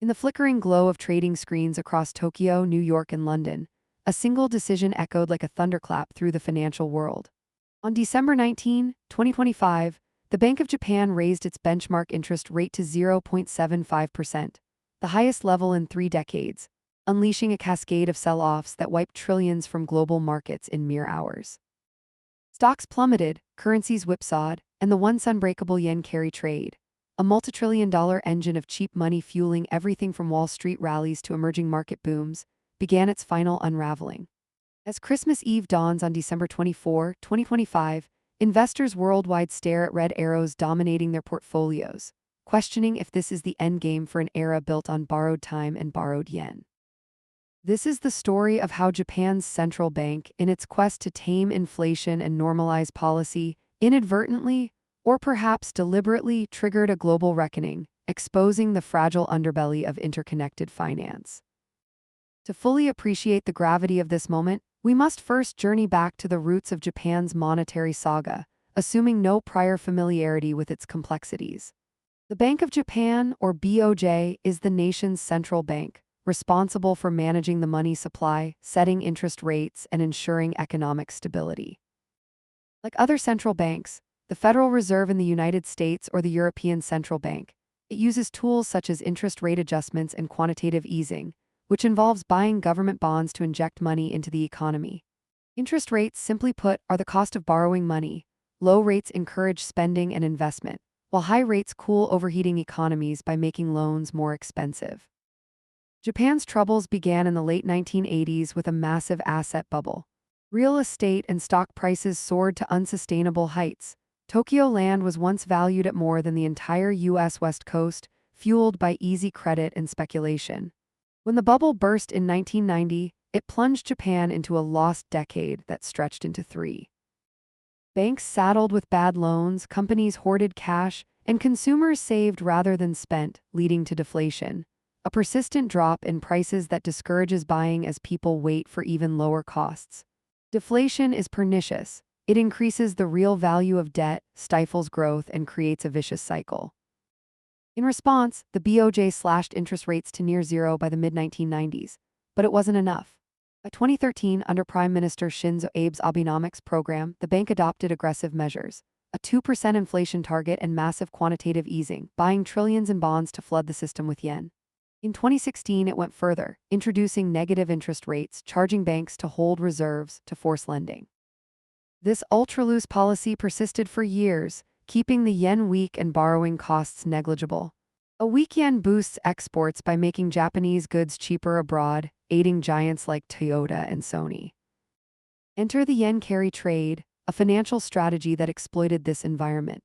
In the flickering glow of trading screens across Tokyo, New York, and London, a single decision echoed like a thunderclap through the financial world. On December 19, 2025, the Bank of Japan raised its benchmark interest rate to 0.75%, the highest level in 3 decades, unleashing a cascade of sell-offs that wiped trillions from global markets in mere hours. Stocks plummeted, currencies whipsawed, and the once unbreakable yen carry trade, a multi-trillion-dollar engine of cheap money fueling everything from Wall Street rallies to emerging market booms, began its final unraveling. As Christmas Eve dawns on December 24, 2025, investors worldwide stare at red arrows dominating their portfolios, questioning if this is the endgame for an era built on borrowed time and borrowed yen. This is the story of how Japan's central bank, in its quest to tame inflation and normalize policy, inadvertently, or perhaps deliberately, triggered a global reckoning, exposing the fragile underbelly of interconnected finance. To fully appreciate the gravity of this moment, we must first journey back to the roots of Japan's monetary saga, assuming no prior familiarity with its complexities. The Bank of Japan, or BOJ, is the nation's central bank, responsible for managing the money supply, setting interest rates, and ensuring economic stability. Like other central banks, the Federal Reserve in the United States or the European Central Bank, it uses tools such as interest rate adjustments and quantitative easing, which involves buying government bonds to inject money into the economy. Interest rates, simply put, are the cost of borrowing money. Low rates encourage spending and investment, while high rates cool overheating economies by making loans more expensive. Japan's troubles began in the late 1980s with a massive asset bubble. Real estate and stock prices soared to unsustainable heights. Tokyo land was once valued at more than the entire U.S. West Coast, fueled by easy credit and speculation. When the bubble burst in 1990, it plunged Japan into a lost decade that stretched into 3. Banks saddled with bad loans, companies hoarded cash, and consumers saved rather than spent, leading to deflation, a persistent drop in prices that discourages buying as people wait for even lower costs. Deflation is pernicious. It increases the real value of debt, stifles growth, and creates a vicious cycle. In response, the BOJ slashed interest rates to near zero by the mid-1990s, but it wasn't enough. By 2013, under Prime Minister Shinzo Abe's Abenomics program, the bank adopted aggressive measures, a 2% inflation target and massive quantitative easing, buying trillions in bonds to flood the system with yen. In 2016, it went further, introducing negative interest rates, charging banks to hold reserves to force lending. This ultra-loose policy persisted for years, keeping the yen weak and borrowing costs negligible. A weak yen boosts exports by making Japanese goods cheaper abroad, aiding giants like Toyota and Sony. Enter the yen carry trade, a financial strategy that exploited this environment.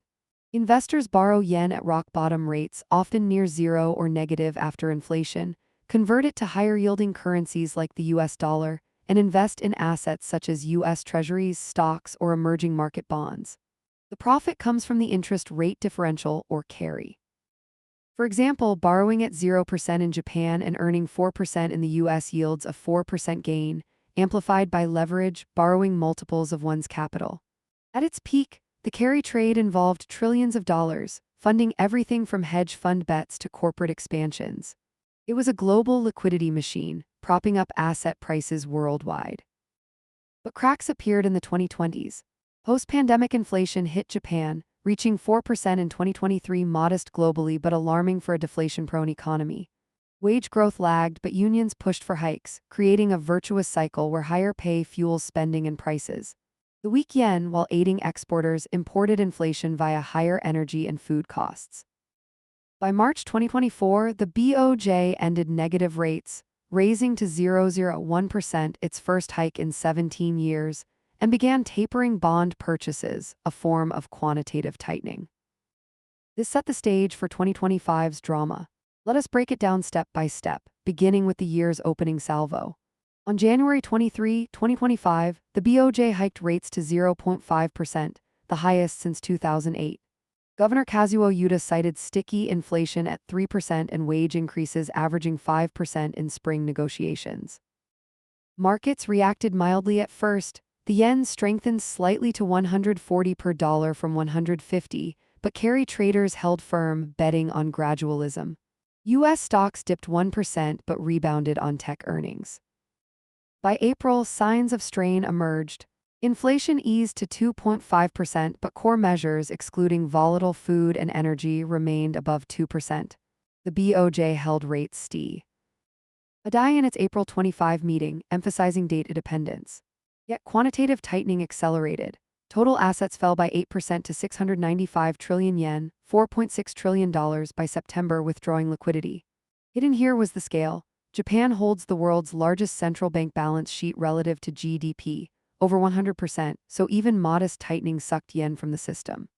Investors borrow yen at rock-bottom rates, often near zero or negative after inflation, convert it to higher-yielding currencies like the US dollar, and invest in assets such as US treasuries, stocks, or emerging market bonds. The profit comes from the interest rate differential, or carry. For example, borrowing at 0% in Japan and earning 4% in the US yields a 4% gain, amplified by leverage, borrowing multiples of one's capital. At its peak, the carry trade involved trillions of dollars, funding everything from hedge fund bets to corporate expansions. It was a global liquidity machine, propping up asset prices worldwide. But cracks appeared in the 2020s. Post-pandemic inflation hit Japan, reaching 4% in 2023, modest globally but alarming for a deflation-prone economy. Wage growth lagged, but unions pushed for hikes, creating a virtuous cycle where higher pay fuels spending and prices. The weak yen, while aiding exporters, imported inflation via higher energy and food costs. By March 2024, the BOJ ended negative rates, raising to 0.01%, its first hike in 17 years, and began tapering bond purchases, a form of quantitative tightening. This set the stage for 2025's drama. Let us break it down step by step, beginning with the year's opening salvo. On January 23, 2025, the BOJ hiked rates to 0.5%, the highest since 2008. Governor Kazuo Yuta cited sticky inflation at 3% and wage increases averaging 5% in spring negotiations. Markets reacted mildly at first. The yen strengthened slightly to 140 per dollar from 150, but carry traders held firm, betting on gradualism. U.S. stocks dipped 1% but rebounded on tech earnings. By April, signs of strain emerged. Inflation eased to 2.5%, but core measures excluding volatile food and energy remained above 2%. The BOJ held rates steady. A die in its April 25 meeting, emphasizing data dependence. Yet quantitative tightening accelerated. Total assets fell by 8% to 695 trillion yen, $4.6 trillion by September, withdrawing liquidity. Hidden here was the scale. Japan holds the world's largest central bank balance sheet relative to GDP, over 100%, so even modest tightening sucked yen from the system.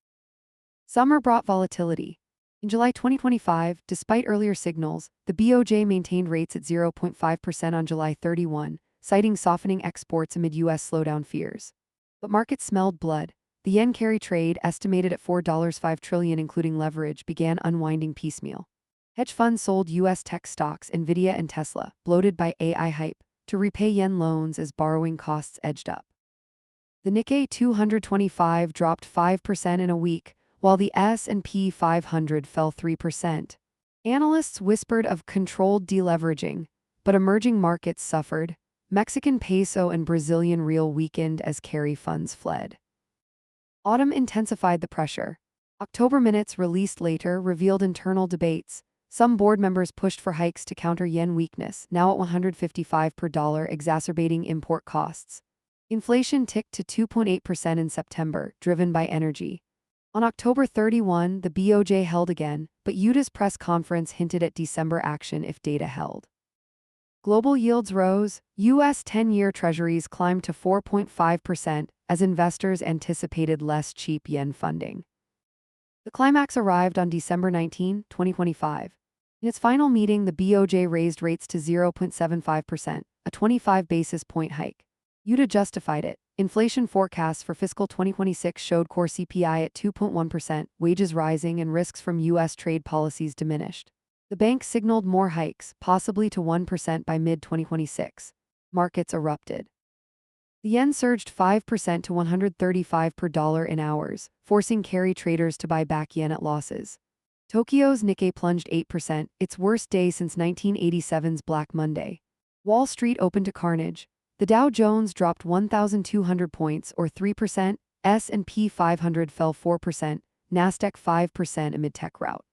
Summer brought volatility. In July 2025, despite earlier signals, the BOJ maintained rates at 0.5% on July 31, citing softening exports amid U.S. slowdown fears. But markets smelled blood. The yen carry trade, estimated at $4.5 trillion including leverage, began unwinding piecemeal. Hedge funds sold U.S. tech stocks, Nvidia and Tesla, bloated by AI hype, to repay yen loans as borrowing costs edged up. The Nikkei 225 dropped 5% in a week, while the S&P 500 fell 3%. Analysts whispered of controlled deleveraging, but emerging markets suffered. Mexican peso and Brazilian real weakened as carry funds fled. Autumn intensified the pressure. October minutes released later revealed internal debates. Some board members pushed for hikes to counter yen weakness, now at 155 per dollar, exacerbating import costs. Inflation ticked to 2.8% in September, driven by energy. On October 31, the BOJ held again, but UTA's press conference hinted at December action if data held. Global yields rose. U.S. 10-year Treasuries climbed to 4.5% as investors anticipated less cheap yen funding. The climax arrived on December 19, 2025. In its final meeting, the BOJ raised rates to 0.75%, a 25 basis point hike. UTA justified it. Inflation forecasts for fiscal 2026 showed core CPI at 2.1%, wages rising, and risks from U.S. trade policies diminished. The bank signaled more hikes, possibly to 1% by mid-2026. Markets erupted. The yen surged 5% to 135 per dollar in hours, forcing carry traders to buy back yen at losses. Tokyo's Nikkei plunged 8%, its worst day since 1987's Black Monday. Wall Street opened to carnage. The Dow Jones dropped 1,200 points, or 3%, S&P 500 fell 4%, Nasdaq 5% amid tech rout.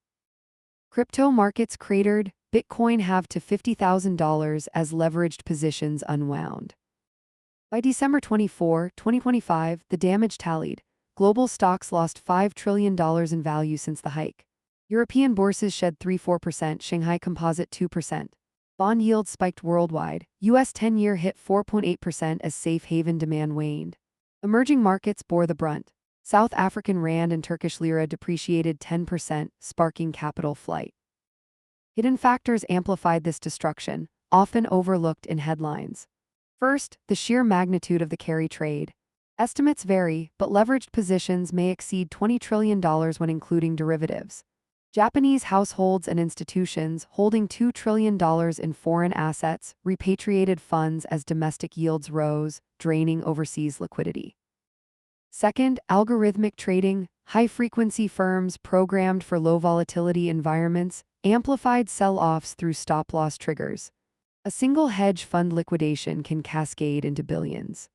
Crypto markets cratered, Bitcoin halved to $50,000 as leveraged positions unwound. By December 24, 2025, the damage tallied. Global stocks lost $5 trillion in value since the hike. European bourses shed 3–4%, Shanghai Composite 2%. Bond yields spiked worldwide. U.S. 10-year hit 4.8% as safe haven demand waned. Emerging markets bore the brunt. South African rand and Turkish lira depreciated 10%, sparking capital flight. Hidden factors amplified this destruction, often overlooked in headlines. First, the sheer magnitude of the carry trade. Estimates vary, but leveraged positions may exceed $20 trillion when including derivatives. Japanese households and institutions holding $2 trillion in foreign assets repatriated funds as domestic yields rose, draining overseas liquidity. Second, algorithmic trading. High-frequency firms programmed for low-volatility environments amplified sell-offs through stop-loss triggers. A single hedge fund liquidation can cascade into billions.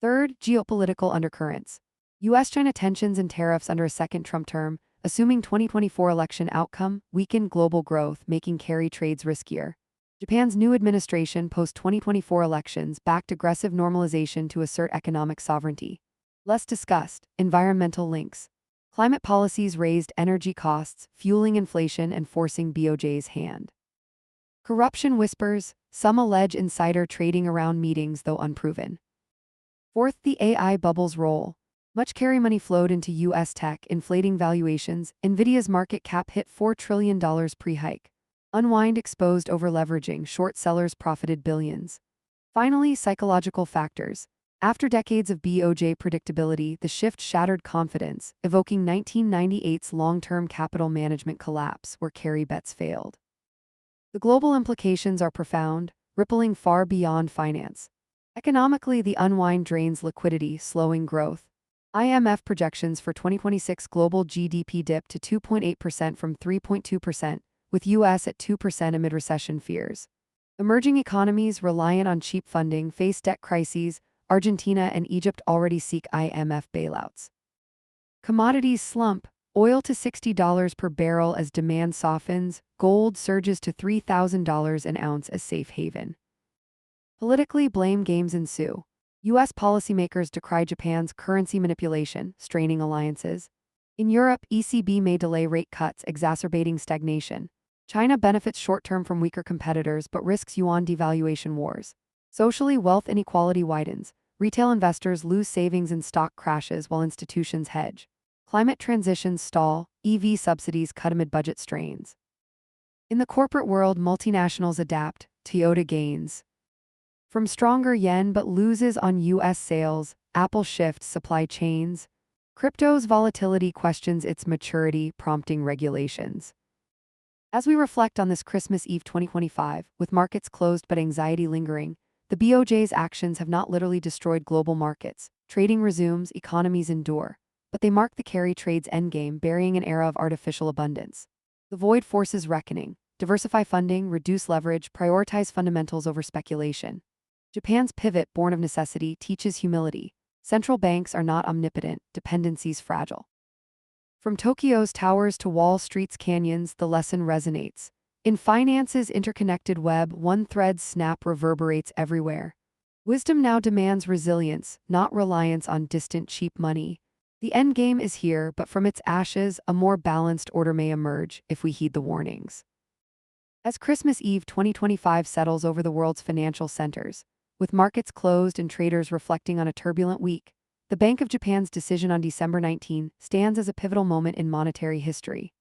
Third, geopolitical undercurrents. U.S.-China tensions and tariffs under a second Trump term, assuming 2024 election outcome, weakened global growth, making carry trades riskier. Japan's new administration post-2024 elections backed aggressive normalization to assert economic sovereignty. Less discussed, environmental links. Climate policies raised energy costs, fueling inflation and forcing BOJ's hand. Corruption whispers. Some allege insider trading around meetings, though unproven. Fourth, the AI bubble's role. Much carry money flowed into U.S. tech, inflating valuations. Nvidia's market cap hit $4 trillion pre-hike. Unwind exposed over-leveraging, short sellers profited billions. Finally, psychological factors. After decades of BOJ predictability, the shift shattered confidence, evoking 1998's long-term capital management collapse where carry bets failed. The global implications are profound, rippling far beyond finance. Economically, the unwind drains liquidity, slowing growth. IMF projections for 2026 global GDP dipped to 2.8% from 3.2%, with US at 2% amid recession fears. Emerging economies reliant on cheap funding face debt crises. Argentina and Egypt already seek IMF bailouts. Commodities slump. Oil to $60 per barrel as demand softens. Gold surges to $3,000 an ounce as safe haven. Politically, blame games ensue. U.S. policymakers decry Japan's currency manipulation, straining alliances. In Europe, ECB may delay rate cuts, exacerbating stagnation. China benefits short-term from weaker competitors but risks yuan devaluation wars. Socially, wealth inequality widens. Retail investors lose savings and stock crashes while institutions hedge. Climate transitions stall. EV subsidies cut amid budget strains. In the corporate world, multinationals adapt. Toyota gains from stronger yen but loses on U.S. sales. Apple shifts supply chains. Crypto's volatility questions its maturity, prompting regulations. As we reflect on this Christmas Eve 2025, with markets closed but anxiety lingering, the BOJ's actions have not literally destroyed global markets. Trading resumes, economies endure, but they mark the carry trade's endgame, burying an era of artificial abundance. The void forces reckoning. Diversify funding, reduce leverage, prioritize fundamentals over speculation. Japan's pivot, born of necessity, teaches humility. Central banks are not omnipotent, dependencies fragile. From Tokyo's towers to Wall Street's canyons, the lesson resonates. In finance's interconnected web, one thread's snap reverberates everywhere. Wisdom now demands resilience, not reliance on distant cheap money. The endgame is here, but from its ashes, a more balanced order may emerge if we heed the warnings. As Christmas Eve 2025 settles over the world's financial centers, with markets closed and traders reflecting on a turbulent week, the Bank of Japan's decision on December 19 stands as a pivotal moment in monetary history.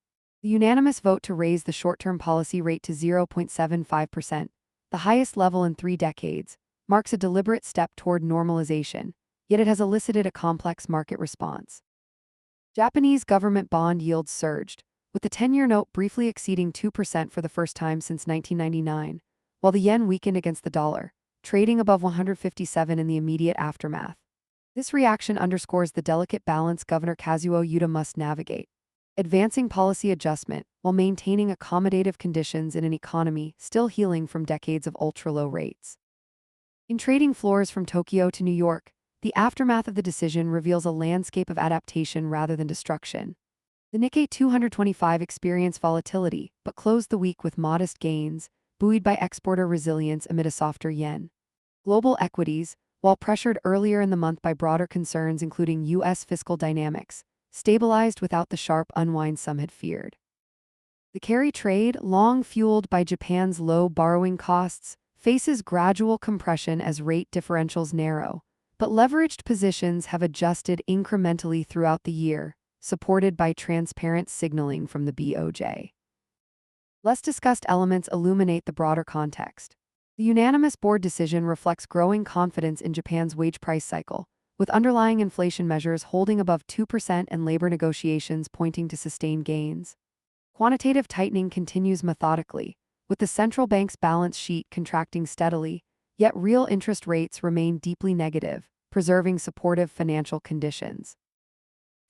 The unanimous vote to raise the short-term policy rate to 0.75%, the highest level in 3 decades, marks a deliberate step toward normalization, yet it has elicited a complex market response. Japanese government bond yields surged, with the 10-year note briefly exceeding 2% for the first time since 1999, while the yen weakened against the dollar, trading above 157 in the immediate aftermath. This reaction underscores the delicate balance Governor Kazuo Yuta must navigate, advancing policy adjustment while maintaining accommodative conditions in an economy still healing from decades of ultra-low rates. In trading floors from Tokyo to New York, the aftermath of the decision reveals a landscape of adaptation rather than destruction. The Nikkei 225 experienced volatility, but closed the week with modest gains, buoyed by exporter resilience amid a softer yen. Global equities, while pressured earlier in the month by broader concerns including U.S. fiscal dynamics, stabilized without the sharp unwind some had feared. The carry trade, long fueled by Japan's low borrowing costs, faces gradual compression as rate differentials narrow, but leveraged positions have adjusted incrementally throughout the year, supported by transparent signaling from the BOJ. Less discussed elements illuminate the broader context. The unanimous board decision reflects growing confidence in Japan's wage price cycle, with underlying inflation measures holding above 2% and labor negotiations pointing to sustained gains. Quantitative tightening continues methodically, with the central bank's balance sheet contracting steadily, yet real interest rates remain deeply negative, preserving supportive financial conditions.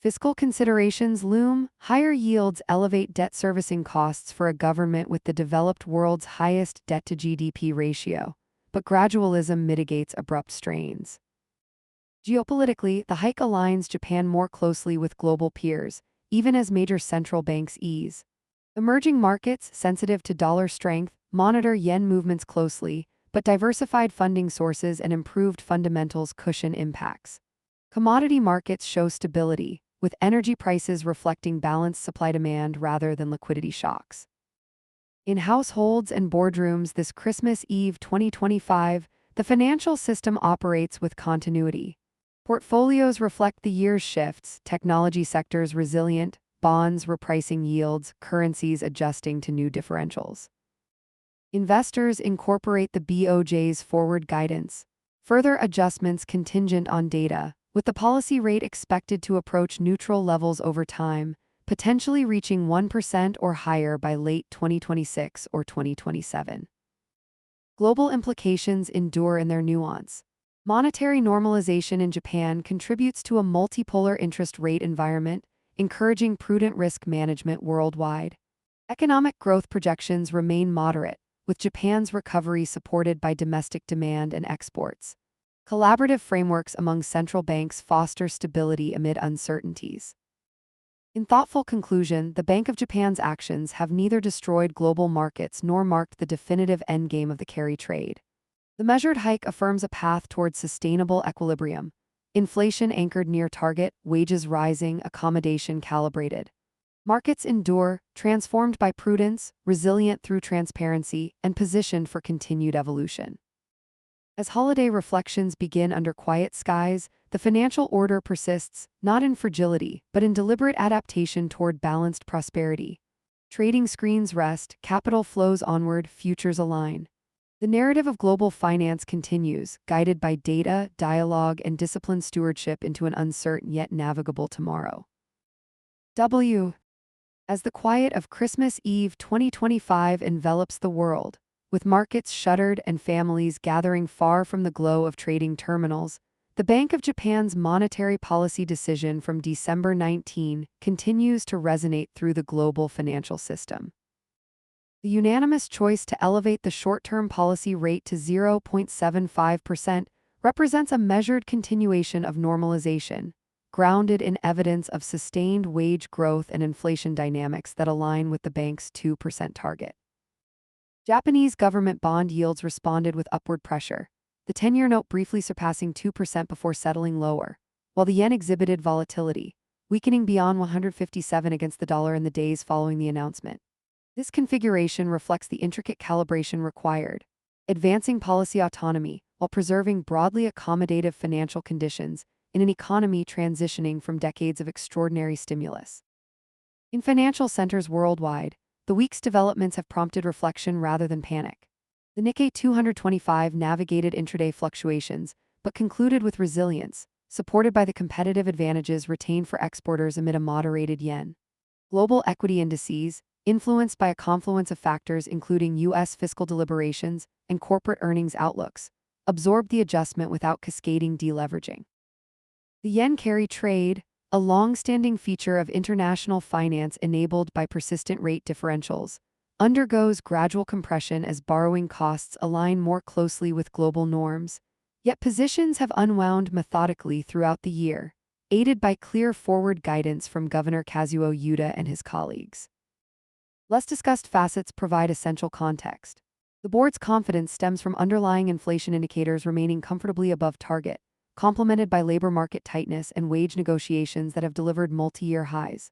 Fiscal considerations loom. Higher yields elevate debt servicing costs for a government with the developed world's highest debt-to-GDP ratio, but gradualism mitigates abrupt strains. Geopolitically, the hike aligns Japan more closely with global peers, even as major central banks ease. Emerging markets, sensitive to dollar strength, monitor yen movements closely, but diversified funding sources and improved fundamentals cushion impacts. Commodity markets show stability, with energy prices reflecting balanced supply-demand rather than liquidity shocks. In households and boardrooms this Christmas Eve 2025, the financial system operates with continuity. Portfolios reflect the year's shifts, technology sectors resilient, bonds repricing yields, currencies adjusting to new differentials. Investors incorporate the BOJ's forward guidance, further adjustments contingent on data, with the policy rate expected to approach neutral levels over time, potentially reaching 1% or higher by late 2026 or 2027. Global implications endure in their nuance. Monetary normalization in Japan contributes to a multipolar interest rate environment, encouraging prudent risk management worldwide. Economic growth projections remain moderate, with Japan's recovery supported by domestic demand and exports. Collaborative frameworks among central banks foster stability amid uncertainties. In thoughtful conclusion, the Bank of Japan's actions have neither destroyed global markets nor marked the definitive endgame of the carry trade. The measured hike affirms a path towards sustainable equilibrium. Inflation anchored near target, wages rising, accommodation calibrated. Markets endure, transformed by prudence, resilient through transparency, and positioned for continued evolution. As holiday reflections begin under quiet skies, the financial order persists, not in fragility, but in deliberate adaptation toward balanced prosperity. Trading screens rest, capital flows onward, futures align. The narrative of global finance continues, guided by data, dialogue, and disciplined stewardship into an uncertain yet navigable tomorrow. As the quiet of Christmas Eve 2025 envelops the world, with markets shuttered and families gathering far from the glow of trading terminals, the Bank of Japan's monetary policy decision from December 19 continues to resonate through the global financial system. The unanimous choice to elevate the short-term policy rate to 0.75% represents a measured continuation of normalization, grounded in evidence of sustained wage growth and inflation dynamics that align with the bank's 2% target. Japanese government bond yields responded with upward pressure, the 10-year note briefly surpassing 2% before settling lower, while the yen exhibited volatility, weakening beyond 157 against the dollar in the days following the announcement. This configuration reflects the intricate calibration required, advancing policy autonomy while preserving broadly accommodative financial conditions in an economy transitioning from decades of extraordinary stimulus. In financial centers worldwide, the week's developments have prompted reflection rather than panic. The Nikkei 225 navigated intraday fluctuations, but concluded with resilience, supported by the competitive advantages retained for exporters amid a moderated yen. Global equity indices, influenced by a confluence of factors including U.S. fiscal deliberations and corporate earnings outlooks, absorbed the adjustment without cascading deleveraging. The yen carry trade, a long-standing feature of international finance enabled by persistent rate differentials, undergoes gradual compression as borrowing costs align more closely with global norms, yet positions have unwound methodically throughout the year, aided by clear forward guidance from Governor Kazuo Yuda and his colleagues. Less discussed facets provide essential context. The board's confidence stems from underlying inflation indicators remaining comfortably above target, complemented by labor market tightness and wage negotiations that have delivered multi-year highs.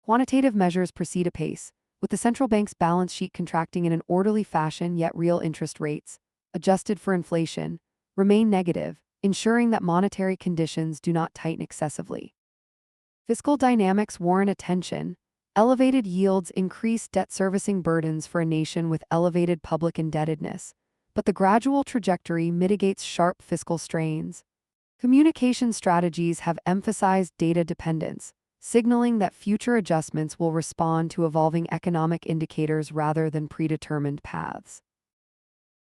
Quantitative measures proceed apace, with the central bank's balance sheet contracting in an orderly fashion, yet real interest rates, adjusted for inflation, remain negative, ensuring that monetary conditions do not tighten excessively. Fiscal dynamics warrant attention. Elevated yields increase debt servicing burdens for a nation with elevated public indebtedness, but the gradual trajectory mitigates sharp fiscal strains. Communication strategies have emphasized data dependence, signaling that future adjustments will respond to evolving economic indicators rather than predetermined paths.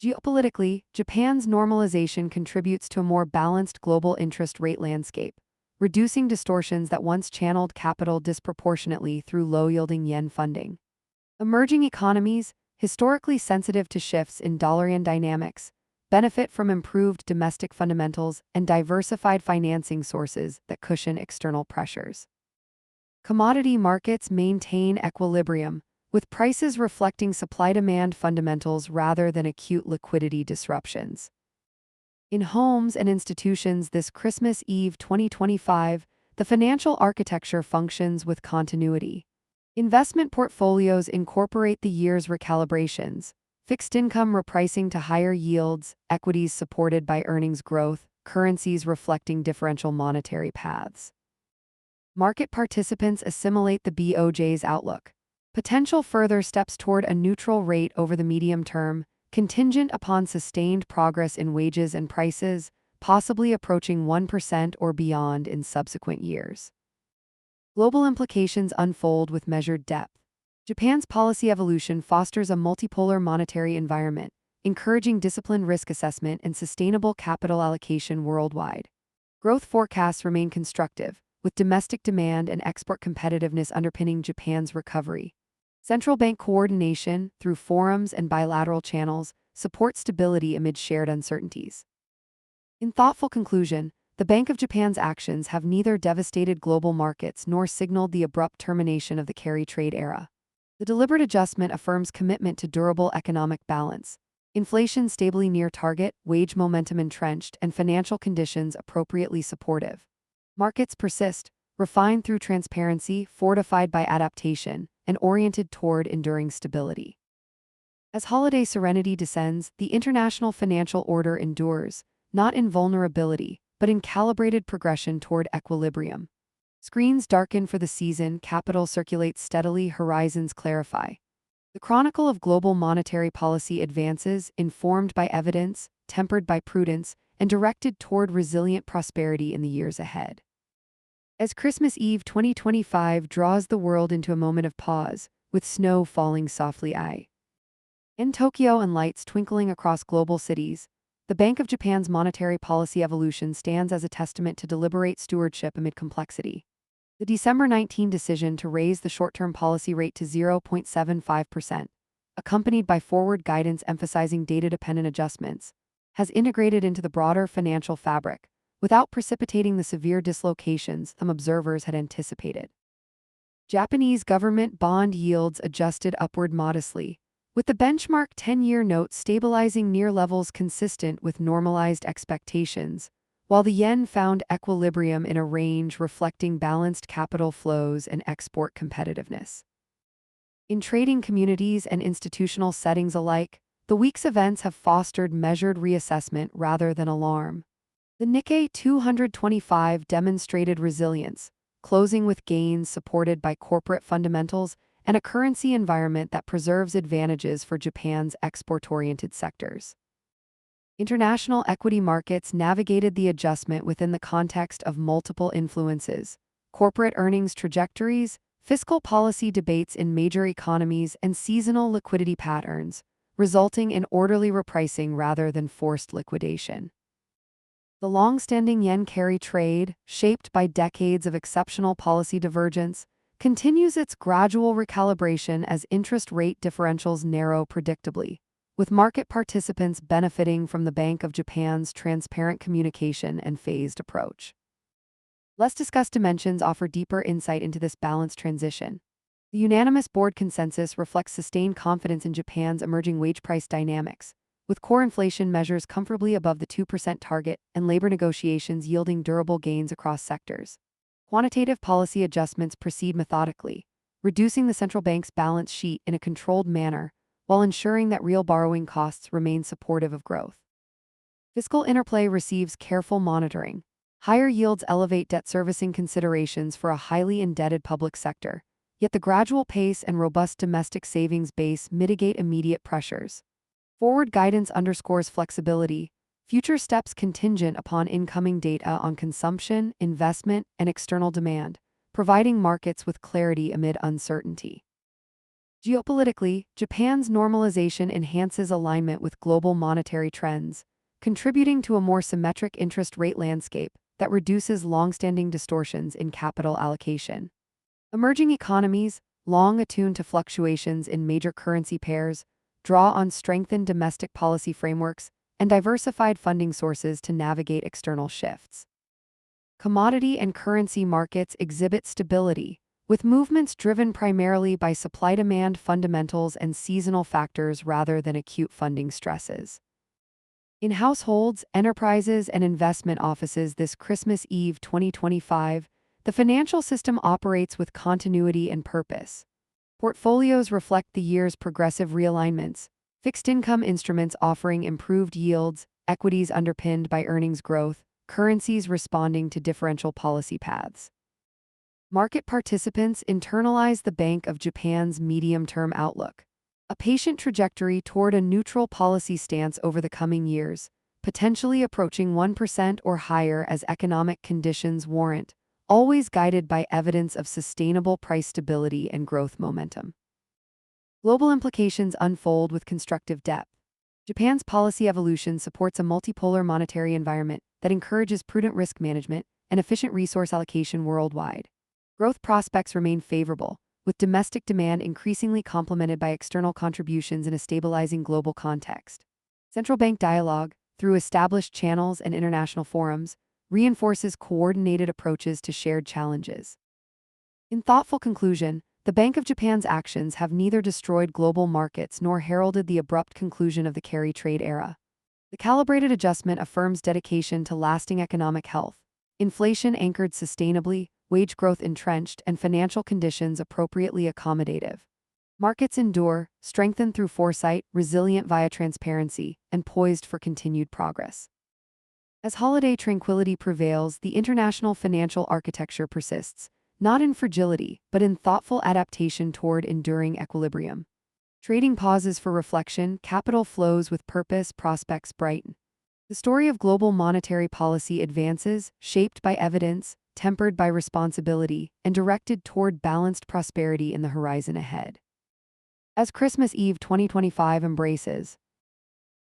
Geopolitically, Japan's normalization contributes to a more balanced global interest rate landscape, reducing distortions that once channeled capital disproportionately through low-yielding yen funding. Emerging economies, historically sensitive to shifts in dollar-yen dynamics, benefit from improved domestic fundamentals and diversified financing sources that cushion external pressures. Commodity markets maintain equilibrium, with prices reflecting supply-demand fundamentals rather than acute liquidity disruptions. In homes and institutions this Christmas Eve 2025, the financial architecture functions with continuity. Investment portfolios incorporate the year's recalibrations, fixed income repricing to higher yields, equities supported by earnings growth, currencies reflecting differential monetary paths. Market participants assimilate the BOJ's outlook. Potential further steps toward a neutral rate over the medium term, contingent upon sustained progress in wages and prices, possibly approaching 1% or beyond in subsequent years. Global implications unfold with measured depth. Japan's policy evolution fosters a multipolar monetary environment, encouraging disciplined risk assessment and sustainable capital allocation worldwide. Growth forecasts remain constructive, with domestic demand and export competitiveness underpinning Japan's recovery. Central bank coordination, through forums and bilateral channels, supports stability amid shared uncertainties. In thoughtful conclusion, the Bank of Japan's actions have neither devastated global markets nor signaled the abrupt termination of the carry trade era. The deliberate adjustment affirms commitment to durable economic balance. Inflation stably near target, wage momentum entrenched, and financial conditions appropriately supportive. Markets persist, refined through transparency, fortified by adaptation, and oriented toward enduring stability. As holiday serenity descends, the international financial order endures, not in vulnerability, but in calibrated progression toward equilibrium. Screens darken for the season, capital circulates steadily, horizons clarify. The chronicle of global monetary policy advances, informed by evidence, tempered by prudence, and directed toward resilient prosperity in the years ahead. As Christmas Eve 2025 draws the world into a moment of pause, with snow falling softly in Tokyo and lights twinkling across global cities, the Bank of Japan's monetary policy evolution stands as a testament to deliberate stewardship amid complexity. The December 19 decision to raise the short-term policy rate to 0.75%, accompanied by forward guidance emphasizing data-dependent adjustments, has integrated into the broader financial fabric, without precipitating the severe dislocations some observers had anticipated. Japanese government bond yields adjusted upward modestly, with the benchmark 10-year note stabilizing near levels consistent with normalized expectations, while the yen found equilibrium in a range reflecting balanced capital flows and export competitiveness. In trading communities and institutional settings alike, the week's events have fostered measured reassessment rather than alarm. The Nikkei 225 demonstrated resilience, closing with gains supported by corporate fundamentals and a currency environment that preserves advantages for Japan's export-oriented sectors. International equity markets navigated the adjustment within the context of multiple influences: corporate earnings trajectories, fiscal policy debates in major economies, and seasonal liquidity patterns, resulting in orderly repricing rather than forced liquidation. The long-standing yen carry trade, shaped by decades of exceptional policy divergence, continues its gradual recalibration as interest rate differentials narrow predictably, with market participants benefiting from the Bank of Japan's transparent communication and phased approach. Less discussed dimensions offer deeper insight into this balanced transition. The unanimous board consensus reflects sustained confidence in Japan's emerging wage price dynamics, with core inflation measures comfortably above the 2% target and labor negotiations yielding durable gains across sectors. Quantitative policy adjustments proceed methodically, reducing the central bank's balance sheet in a controlled manner while ensuring that real borrowing costs remain supportive of growth. Fiscal interplay receives careful monitoring. Higher yields elevate debt servicing considerations for a highly indebted public sector, yet the gradual pace and robust domestic savings base mitigate immediate pressures. Forward guidance underscores flexibility, future steps contingent upon incoming data on consumption, investment, and external demand, providing markets with clarity amid uncertainty. Geopolitically, Japan's normalization enhances alignment with global monetary trends, contributing to a more symmetric interest rate landscape that reduces long-standing distortions in capital allocation. Emerging economies, long attuned to fluctuations in major currency pairs, draw on strengthened domestic policy frameworks and diversified funding sources to navigate external shifts. Commodity and currency markets exhibit stability, with movements driven primarily by supply-demand fundamentals and seasonal factors rather than acute funding stresses. In households, enterprises, and investment offices this Christmas Eve 2025, the financial system operates with continuity and purpose. Portfolios reflect the year's progressive realignments, fixed income instruments offering improved yields, equities underpinned by earnings growth, currencies responding to differential policy paths. Market participants internalize the Bank of Japan's medium-term outlook, a patient trajectory toward a neutral policy stance over the coming years, potentially approaching 1% or higher as economic conditions warrant, always guided by evidence of sustainable price stability and growth momentum. Global implications unfold with constructive depth. Japan's policy evolution supports a multipolar monetary environment that encourages prudent risk management and efficient resource allocation worldwide. Growth prospects remain favorable, with domestic demand increasingly complemented by external contributions in a stabilizing global context. Central bank dialogue, through established channels and international forums, reinforces coordinated approaches to shared challenges. In thoughtful conclusion, the Bank of Japan's actions have neither destroyed global markets nor heralded the abrupt conclusion of the carry trade era. The calibrated adjustment affirms dedication to lasting economic health, inflation anchored sustainably, wage growth entrenched, and financial conditions appropriately accommodative. Markets endure, strengthened through foresight, resilient via transparency, and poised for continued progress. As holiday tranquility prevails, the international financial architecture persists, not in fragility, but in thoughtful adaptation toward enduring equilibrium. Trading pauses for reflection, capital flows with purpose, prospects brighten. The story of global monetary policy advances, shaped by evidence, tempered by responsibility, and directed toward balanced prosperity in the horizon ahead. As Christmas Eve 2025 embraces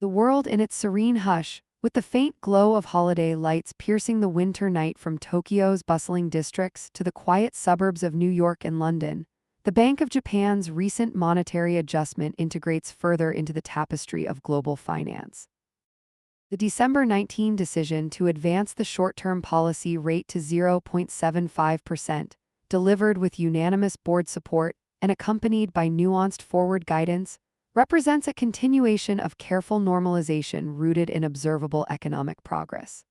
the world in its serene hush, with the faint glow of holiday lights piercing the winter night from Tokyo's bustling districts to the quiet suburbs of New York and London, the Bank of Japan's recent monetary adjustment integrates further into the tapestry of global finance. The December 19 decision to advance the short-term policy rate to 0.75%, delivered with unanimous board support and accompanied by nuanced forward guidance, represents a continuation of careful normalization rooted in observable economic progress.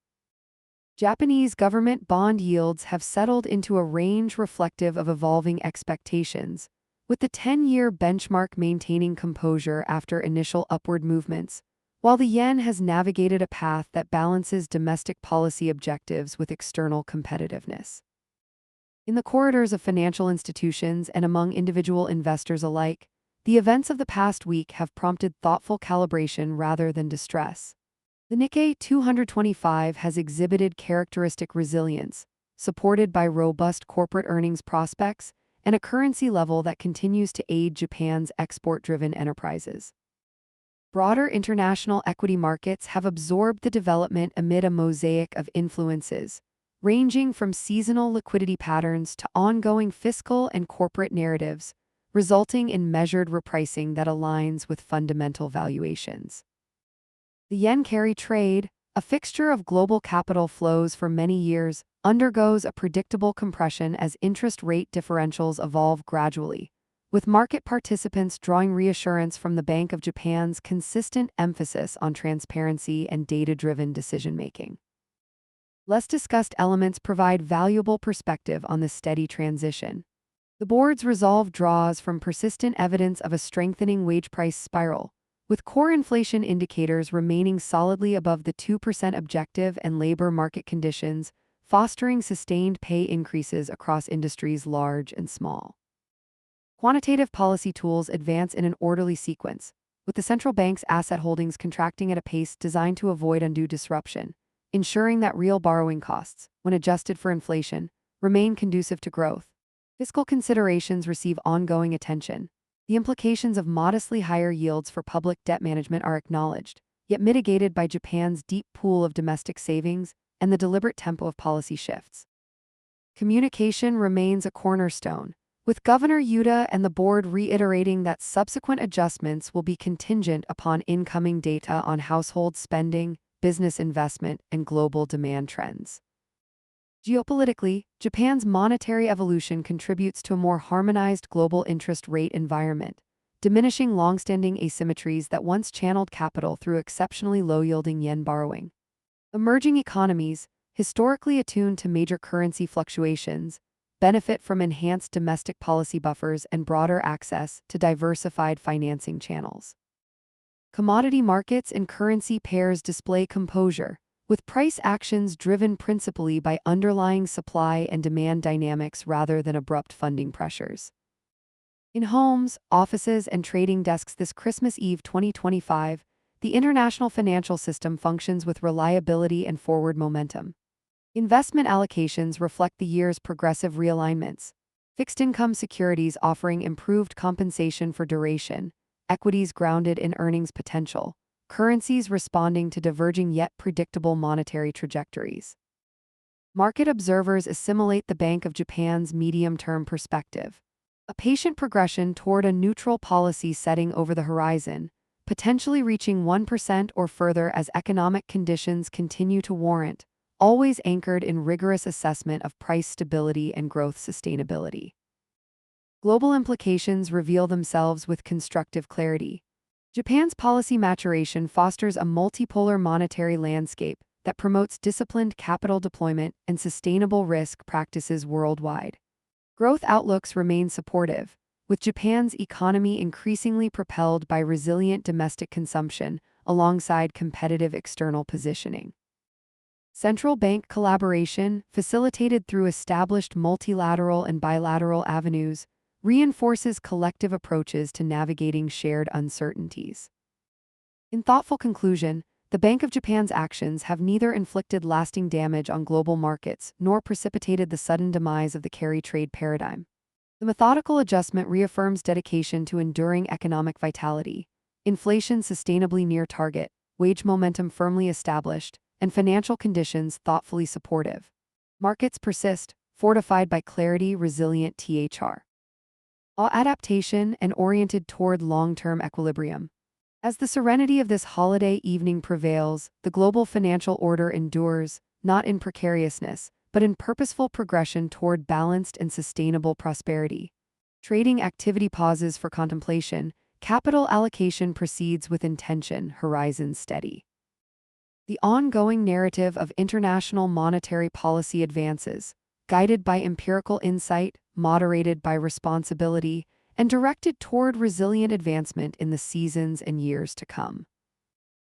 Japanese government bond yields have settled into a range reflective of evolving expectations, with the 10-year benchmark maintaining composure after initial upward movements, while the yen has navigated a path that balances domestic policy objectives with external competitiveness. In the corridors of financial institutions and among individual investors alike, the events of the past week have prompted thoughtful calibration rather than distress. The Nikkei 225 has exhibited characteristic resilience, supported by robust corporate earnings prospects and a currency level that continues to aid Japan's export-driven enterprises. Broader international equity markets have absorbed the development amid a mosaic of influences, ranging from seasonal liquidity patterns to ongoing fiscal and corporate narratives, resulting in measured repricing that aligns with fundamental valuations. The yen carry trade, a fixture of global capital flows for many years, undergoes a predictable compression as interest rate differentials evolve gradually, with market participants drawing reassurance from the Bank of Japan's consistent emphasis on transparency and data-driven decision-making. Less discussed elements provide valuable perspective on this steady transition. The board's resolve draws from persistent evidence of a strengthening wage price spiral, with core inflation indicators remaining solidly above the 2% objective and labor market conditions fostering sustained pay increases across industries large and small. Quantitative policy tools advance in an orderly sequence, with the central bank's asset holdings contracting at a pace designed to avoid undue disruption, ensuring that real borrowing costs, when adjusted for inflation, remain conducive to growth. Fiscal considerations receive ongoing attention. The implications of modestly higher yields for public debt management are acknowledged, yet mitigated by Japan's deep pool of domestic savings and the deliberate tempo of policy shifts. Communication remains a cornerstone, with Governor Yuta and the board reiterating that subsequent adjustments will be contingent upon incoming data on household spending, business investment, and global demand trends. Geopolitically, Japan's monetary evolution contributes to a more harmonized global interest rate environment, diminishing long-standing asymmetries that once channeled capital through exceptionally low-yielding yen borrowing. Emerging economies, historically attuned to major currency fluctuations, benefit from enhanced domestic policy buffers and broader access to diversified financing channels. Commodity markets and currency pairs display composure, with price actions driven principally by underlying supply and demand dynamics rather than abrupt funding pressures. In homes, offices, and trading desks this Christmas Eve 2025, the international financial system functions with reliability and forward momentum. Investment allocations reflect the year's progressive realignments, fixed-income securities offering improved compensation for duration, equities grounded in earnings potential, currencies responding to diverging yet predictable monetary trajectories. Market observers assimilate the Bank of Japan's medium-term perspective, A patient progression toward a neutral policy setting over the horizon, potentially reaching 1% or further as economic conditions continue to warrant, always anchored in rigorous assessment of price stability and growth sustainability. Global implications reveal themselves with constructive clarity. Japan's policy maturation fosters a multipolar monetary landscape that promotes disciplined capital deployment and sustainable risk practices worldwide. Growth outlooks remain supportive, with Japan's economy increasingly propelled by resilient domestic consumption alongside competitive external positioning. Central bank collaboration, facilitated through established multilateral and bilateral avenues, reinforces collective approaches to navigating shared uncertainties. In thoughtful conclusion, the Bank of Japan's actions have neither inflicted lasting damage on global markets nor precipitated the sudden demise of the carry trade paradigm. The methodical adjustment reaffirms dedication to enduring economic vitality, inflation sustainably near target, wage momentum firmly established, and financial conditions thoughtfully supportive. Markets persist, fortified by clarity, resilient THR. Adaptation and oriented toward long-term equilibrium. As the serenity of this holiday evening prevails, the global financial order endures, not in precariousness, but in purposeful progression toward balanced and sustainable prosperity. Trading activity pauses for contemplation, capital allocation proceeds with intention, horizon steady. The ongoing narrative of international monetary policy advances, guided by empirical insight, moderated by responsibility, and directed toward resilient advancement in the seasons and years to come.